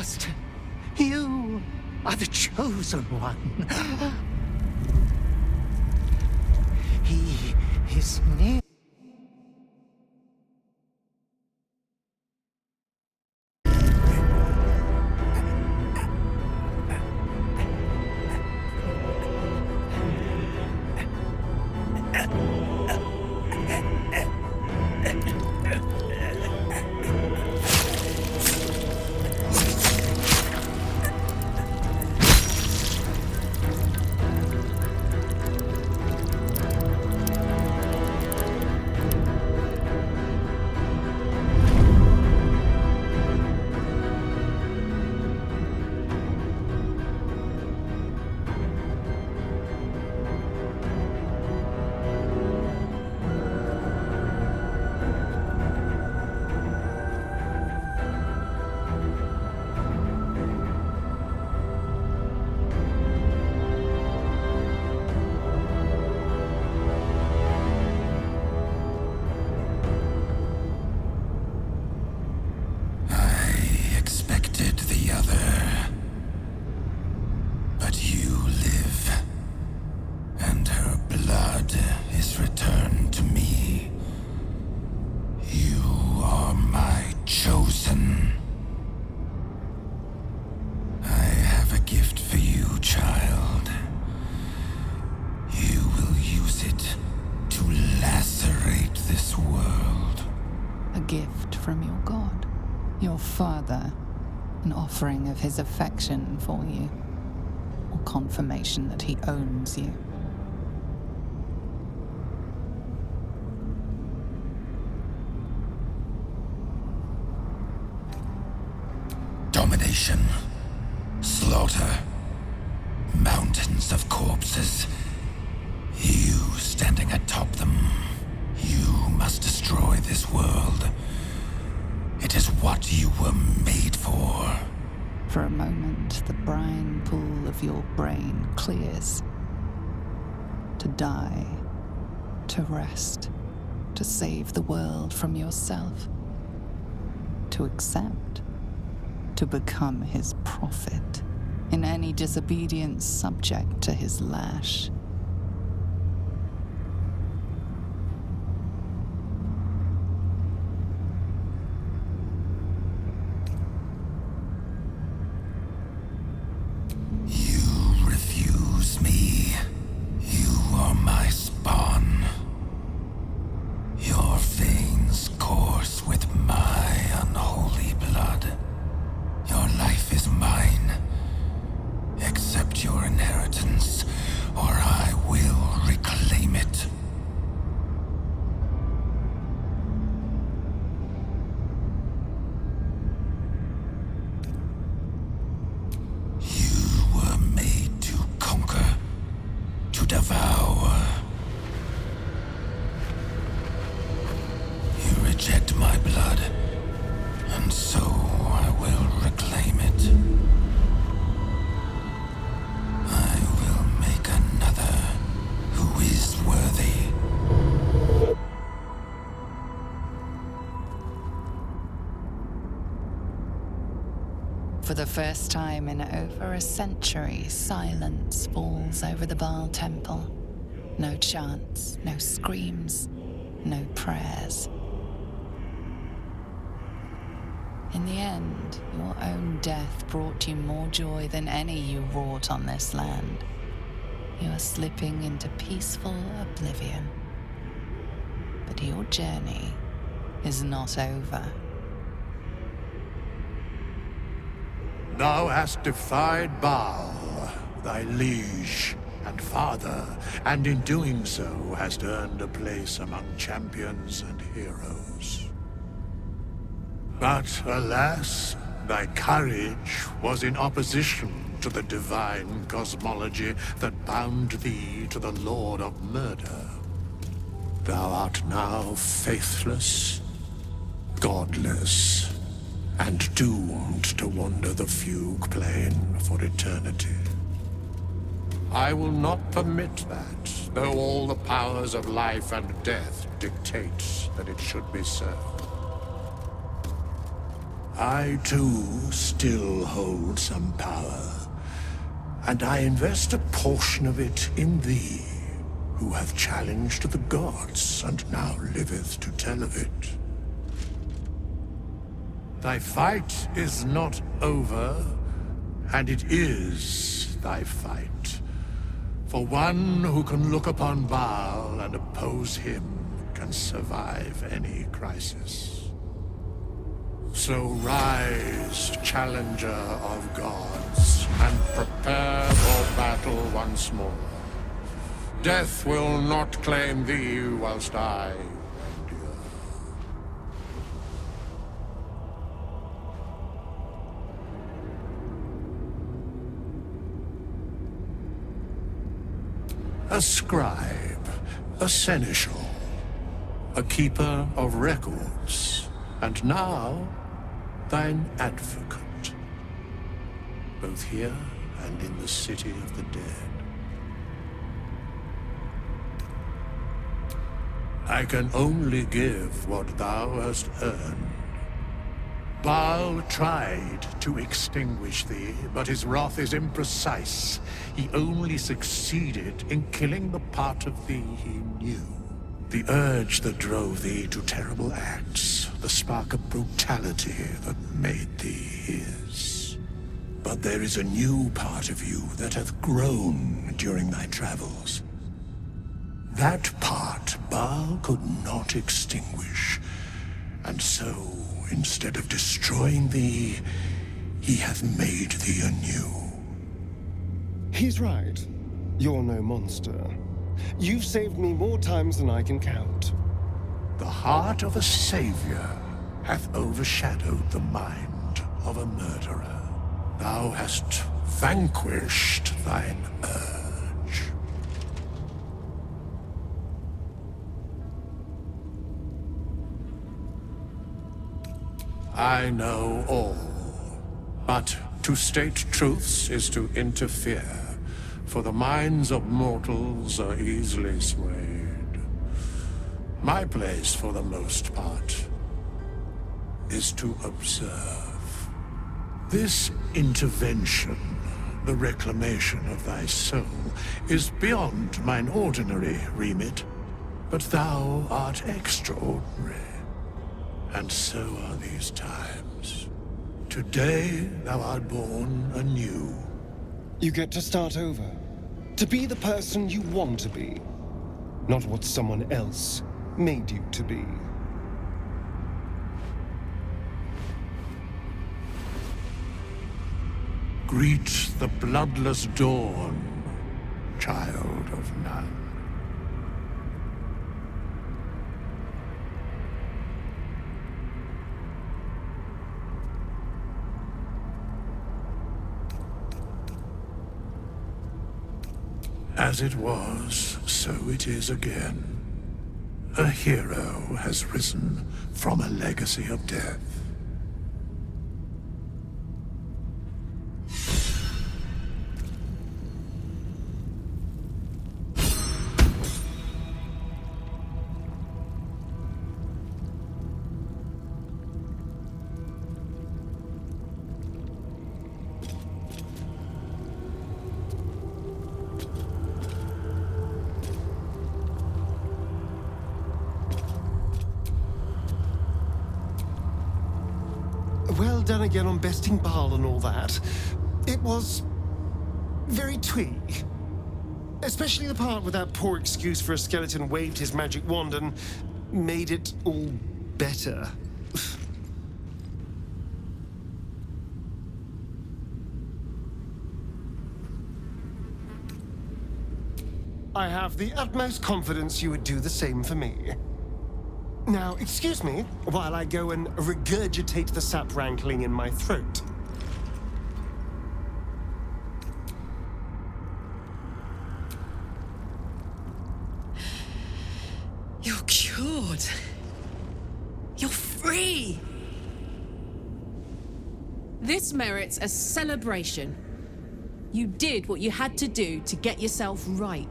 Master, you are the chosen one. He is near. From your God, your Father, an offering of his affection for you, or confirmation that he owns you. Domination, slaughter, mountains of corpses. You standing atop them. You must destroy this world. It is what you were made for. For a moment, the brine pool of your brain clears. To die, to rest, to save the world from yourself. To accept, to become his prophet, in any disobedience subject to his lash. Devour. You reject my blood, and so I will reclaim it. I will make another who is worthy. For the first time in over a century, silence falls over the Baal temple. No chants, no screams, no prayers. In the end, your own death brought you more joy than any you wrought on this land. You are slipping into peaceful oblivion. But your journey is not over. Thou hast defied Baal, thy liege and father, and in doing so hast earned a place among champions and heroes. But alas, thy courage was in opposition to the divine cosmology that bound thee to the Lord of Murder. Thou art now faithless, godless, and doomed to wander the fugue plane for eternity. I will not permit that, though all the powers of life and death dictate that it should be so. I too still hold some power, and I invest a portion of it in thee, who hath challenged the gods and now liveth to tell of it. Thy fight is not over, and it is thy fight. For one who can look upon Baal and oppose him can survive any crisis. So rise, challenger of gods, and prepare for battle once more. Death will not claim thee whilst I endure. A scribe, a seneschal, a keeper of records, and now thine advocate, both here and in the city of the dead. I can only give what thou hast earned. Baal tried to extinguish thee, but his wrath is imprecise. He only succeeded in killing the part of thee he knew. The urge that drove thee to terrible acts, the spark of brutality that made thee his. But there is a new part of you that hath grown during thy travels. That part Baal could not extinguish, and so, instead of destroying thee, he hath made thee anew. He's right. You're no monster. You've saved me more times than I can count. The heart of a savior hath overshadowed the mind of a murderer. Thou hast vanquished thine urge. I know all, but to state truths is to interfere, for the minds of mortals are easily swayed. My place, for the most part, is to observe. This intervention, the reclamation of thy soul, is beyond mine ordinary remit, but thou art extraordinary. And so are these times. Today thou art born anew. You get to start over. To be the person you want to be. Not what someone else made you to be. Greet the bloodless dawn, child of none. As it was, so it is again. A hero has risen from a legacy of death. Well done again on besting Baal and all that. It was very twee. Especially the part with that poor excuse for a skeleton waved his magic wand and made it all better. I have the utmost confidence you would do the same for me. Now, excuse me, while I go and regurgitate the sap rankling in my throat. You're cured. You're free. This merits a celebration. You did what you had to do to get yourself right.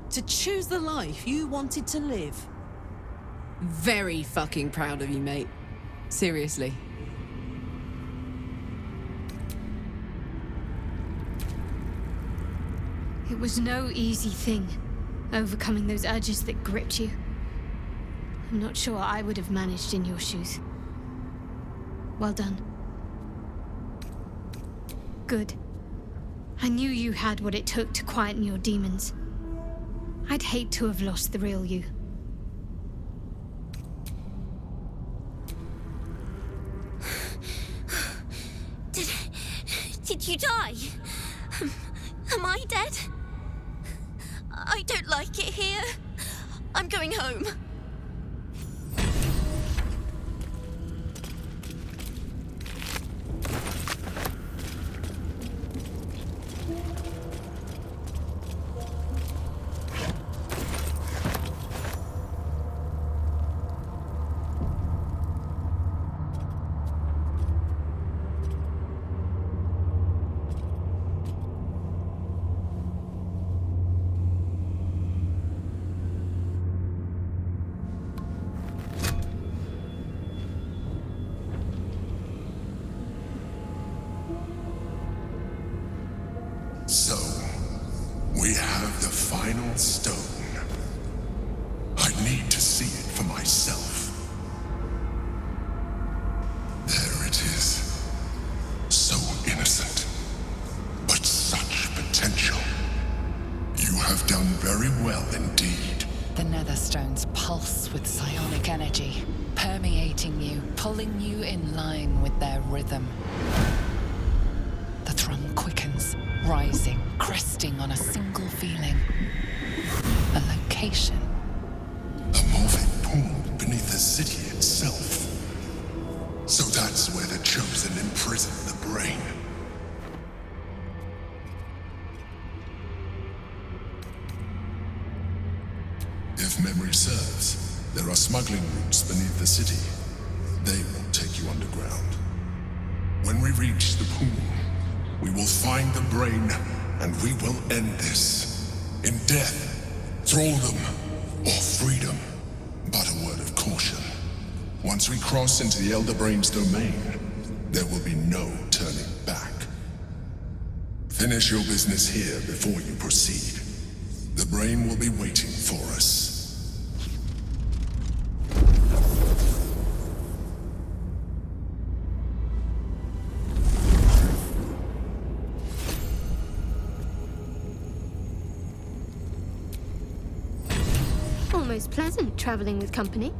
To choose the life you wanted to live. Very fucking proud of you, mate. Seriously. It was no easy thing, overcoming those urges that gripped you. I'm not sure I would have managed in your shoes. Well done. Good. I knew you had what it took to quieten your demons. I'd hate to have lost the real you. Did you die? Am I dead? I don't like it here. I'm going home. So, we have the final stone. I need to see it for myself. There it is. So innocent, but such potential. You have done very well indeed. The Netherstones pulse with psionic energy, permeating you, pulling you in line with their rhythm. The thrum quickens, rising, cresting on a single feeling. A location. A moving pool beneath the city itself. So that's where the Chosen imprison the brain. If memory serves, there are smuggling routes beneath the city. They will take you underground. When we reach the pool, we will find the brain, and we will end this. In death, thraldom, or freedom. But a word of caution. Once we cross into the Elder Brain's domain, there will be no turning back. Finish your business here before you proceed. The brain will be waiting for us. Almost pleasant traveling with company.